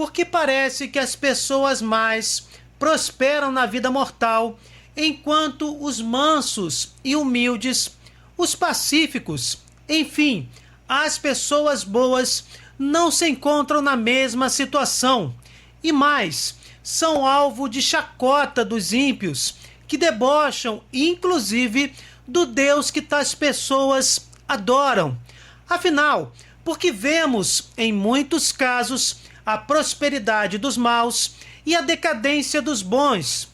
Porque parece que as pessoas mais prosperam na vida mortal, enquanto os mansos e humildes, os pacíficos, enfim, as pessoas boas não se encontram na mesma situação e mais, são alvo de chacota dos ímpios que debocham, inclusive, do Deus que tais pessoas adoram. Afinal, porque vemos em muitos casos a prosperidade dos maus e a decadência dos bons.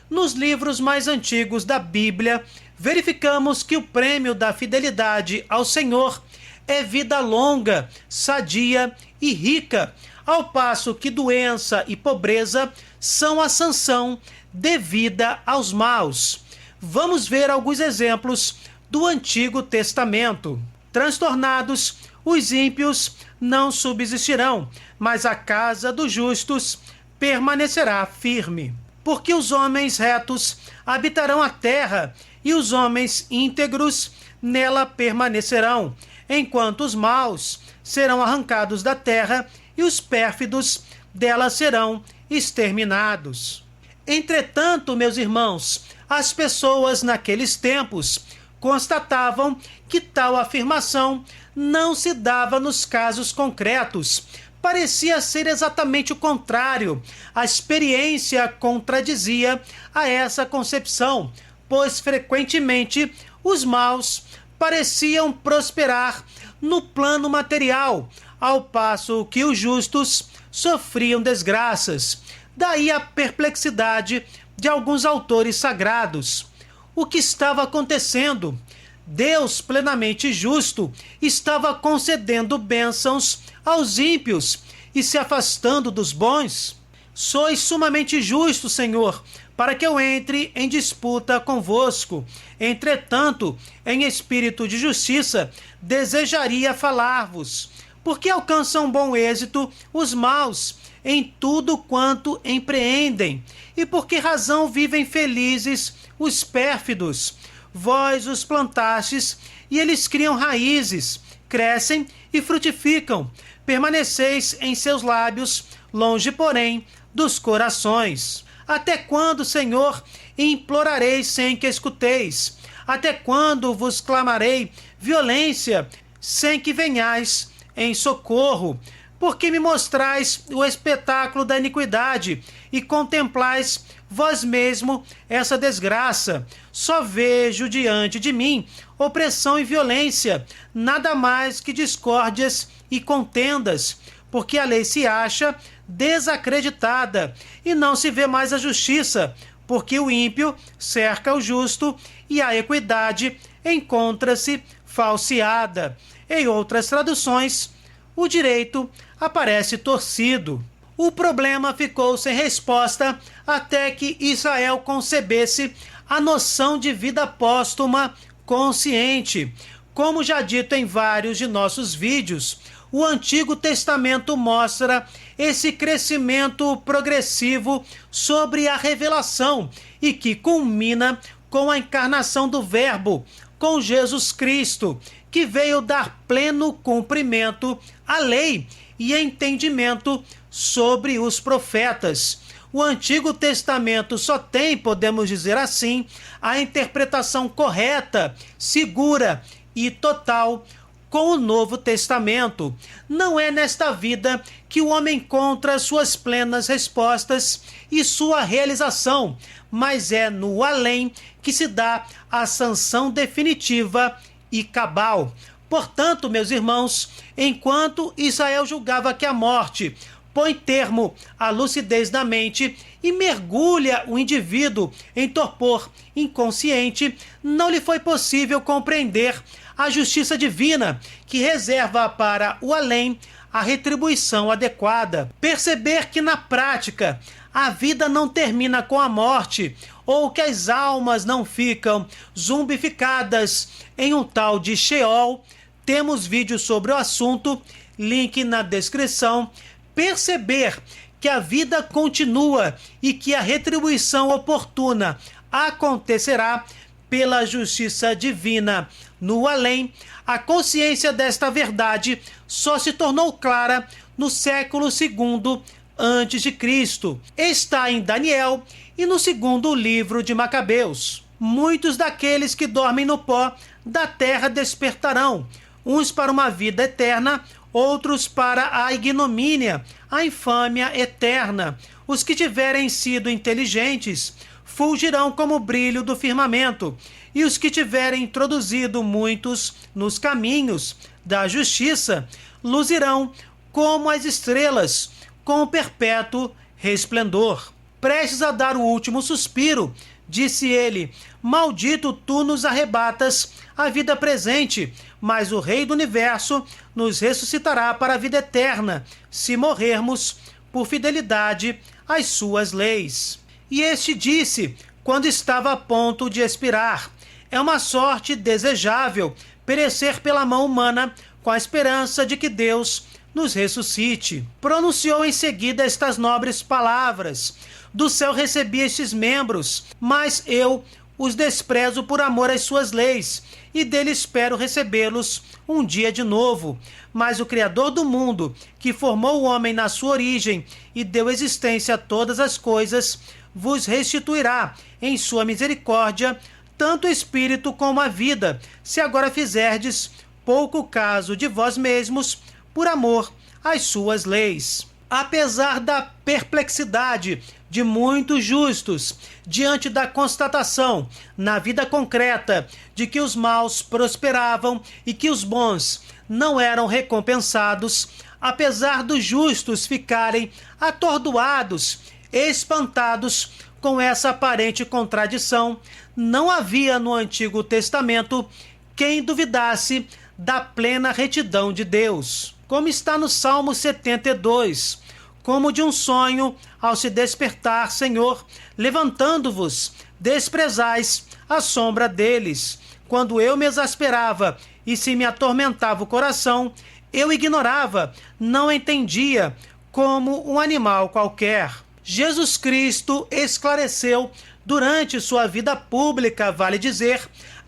Nos livros mais antigos da Bíblia, verificamos que o prêmio da fidelidade ao Senhor é vida longa, sadia e rica, ao passo que doença e pobreza são a sanção devida aos maus. Vamos ver alguns exemplos do Antigo Testamento. Transtornados, os ímpios não subsistirão, mas a casa dos justos permanecerá firme. Porque os homens retos habitarão a terra, e os homens íntegros nela permanecerão, enquanto os maus serão arrancados da terra, e os pérfidos dela serão exterminados. Entretanto, meus irmãos, as pessoas naqueles tempos constatavam que tal afirmação não se dava nos casos concretos. Parecia ser exatamente o contrário. A experiência contradizia a essa concepção, pois frequentemente os maus pareciam prosperar no plano material, ao passo que os justos sofriam desgraças. Daí a perplexidade de alguns autores sagrados. O que estava acontecendo? Deus, plenamente justo, estava concedendo bênçãos aos ímpios e se afastando dos bons? Sois sumamente justo, Senhor, para que eu entre em disputa convosco. Entretanto, em espírito de justiça, desejaria falar-vos, porque alcançam bom êxito os maus em tudo quanto empreendem, e por que razão vivem felizes os pérfidos? Vós os plantastes, e eles criam raízes, crescem e frutificam. Permaneceis em seus lábios, longe, porém, dos corações. Até quando, Senhor, implorareis sem que escuteis? Até quando vos clamarei violência, sem que venhais em socorro? Porque me mostrais o espetáculo da iniquidade e contemplais vós mesmo essa desgraça. Só vejo diante de mim opressão e violência, nada mais que discórdias e contendas, porque a lei se acha desacreditada e não se vê mais a justiça, porque o ímpio cerca o justo e a equidade encontra-se falseada. Em outras traduções, o direito aparece torcido. O problema ficou sem resposta até que Israel concebesse a noção de vida póstuma consciente. Como já dito em vários de nossos vídeos, o Antigo Testamento mostra esse crescimento progressivo sobre a revelação e que culmina com a encarnação do Verbo, com Jesus Cristo, que veio dar pleno cumprimento à lei e entendimento sobre os profetas. O Antigo Testamento só tem, podemos dizer assim, a interpretação correta, segura e total com o Novo Testamento. Não é nesta vida que o homem encontra suas plenas respostas e sua realização, mas é no além que se dá a sanção definitiva e cabal. Portanto, meus irmãos, enquanto Israel julgava que a morte põe termo à lucidez da mente e mergulha o indivíduo em torpor inconsciente, não lhe foi possível compreender a justiça divina, que reserva para o além a retribuição adequada. Perceber que, na prática, a vida não termina com a morte, ou que as almas não ficam zumbificadas em um tal de Sheol. Temos vídeo sobre o assunto, link na descrição. Perceber que a vida continua e que a retribuição oportuna acontecerá pela justiça divina no além. A consciência desta verdade só se tornou clara no século II a.C. Está em Daniel e no segundo livro de Macabeus. Muitos daqueles que dormem no pó da terra despertarão, uns para uma vida eterna, outros para a ignomínia, a infâmia eterna. Os que tiverem sido inteligentes fulgirão como o brilho do firmamento, e os que tiverem introduzido muitos nos caminhos da justiça luzirão como as estrelas, com o perpétuo resplendor. Prestes a dar o último suspiro, disse ele: maldito tu nos arrebatas a vida presente, mas o Rei do Universo nos ressuscitará para a vida eterna, se morrermos por fidelidade às suas leis. E este disse, quando estava a ponto de expirar: é uma sorte desejável perecer pela mão humana com a esperança de que Deus nos ressuscite. Pronunciou em seguida estas nobres palavras: do céu recebi estes membros, mas eu os desprezo por amor às suas leis, e dele espero recebê-los um dia de novo. Mas o Criador do mundo, que formou o homem na sua origem e deu existência a todas as coisas, vos restituirá em sua misericórdia tanto o espírito como a vida, se agora fizerdes pouco caso de vós mesmos, por amor às suas leis. Apesar da perplexidade de muitos justos diante da constatação na vida concreta de que os maus prosperavam e que os bons não eram recompensados, apesar dos justos ficarem atordoados, espantados com essa aparente contradição, não havia no Antigo Testamento quem duvidasse da plena retidão de Deus. Como está no Salmo 72, como de um sonho, ao se despertar, Senhor, levantando-vos, desprezais a sombra deles. Quando eu me exasperava e se me atormentava o coração, eu ignorava, não entendia, como um animal qualquer. Jesus Cristo esclareceu durante sua vida pública, vale dizer,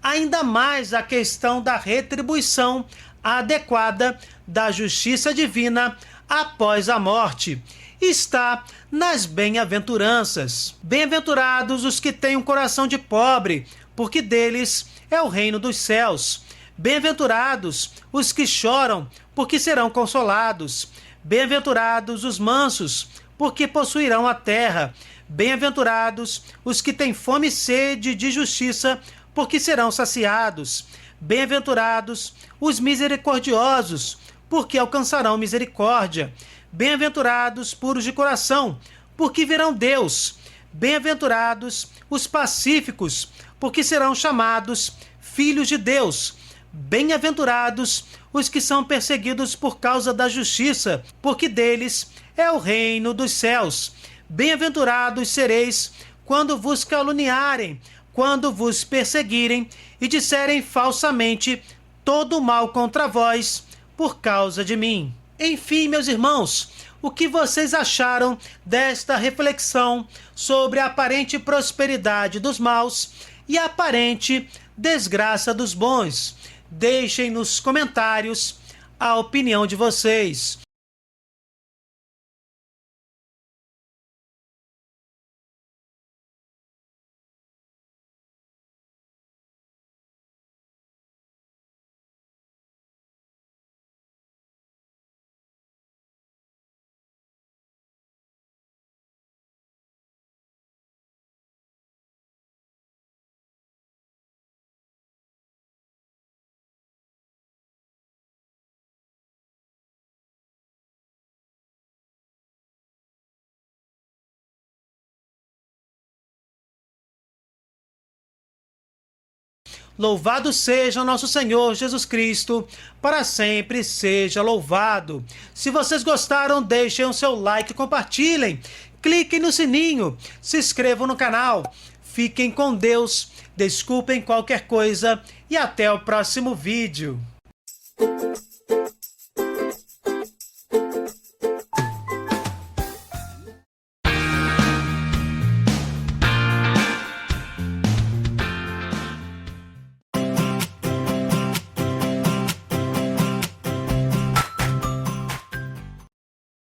ainda mais a questão da retribuição adequada da justiça divina após a morte. Está nas bem-aventuranças. Bem-aventurados os que têm um coração de pobre, porque deles é o reino dos céus. Bem-aventurados os que choram, porque serão consolados. Bem-aventurados os mansos, porque possuirão a terra. Bem-aventurados os que têm fome e sede de justiça, porque serão saciados. Bem-aventurados os misericordiosos, porque alcançarão misericórdia. Bem-aventurados puros de coração, porque verão Deus. Bem-aventurados os pacíficos, porque serão chamados filhos de Deus. Bem-aventurados os que são perseguidos por causa da justiça, porque deles é o reino dos céus. Bem-aventurados sereis quando vos caluniarem, quando vos perseguirem e disserem falsamente todo o mal contra vós por causa de mim. Enfim, meus irmãos, o que vocês acharam desta reflexão sobre a aparente prosperidade dos maus e a aparente desgraça dos bons? Deixem nos comentários a opinião de vocês. Louvado seja o nosso Senhor Jesus Cristo, para sempre seja louvado. Se vocês gostaram, deixem o seu like e compartilhem. Cliquem no sininho, se inscrevam no canal. Fiquem com Deus, desculpem qualquer coisa e até o próximo vídeo.